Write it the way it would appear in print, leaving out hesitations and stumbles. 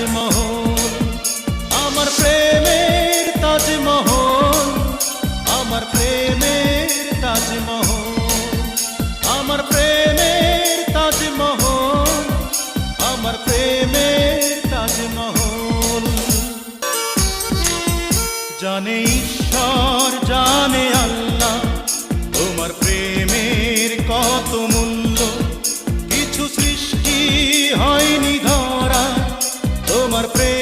তাজমহল, আমার প্রেমের তাজমহল, আমার প্রেমের তাজমহল, আমার প্রেমের তাজমহল, আমার প্রেমের তাজমহল। জানে ঈশ্বর জানে আল্লাহ তোমার প্রেমের কত মূল্য, কিছু সৃষ্টি হয়নি ধরা তোমার প্রেম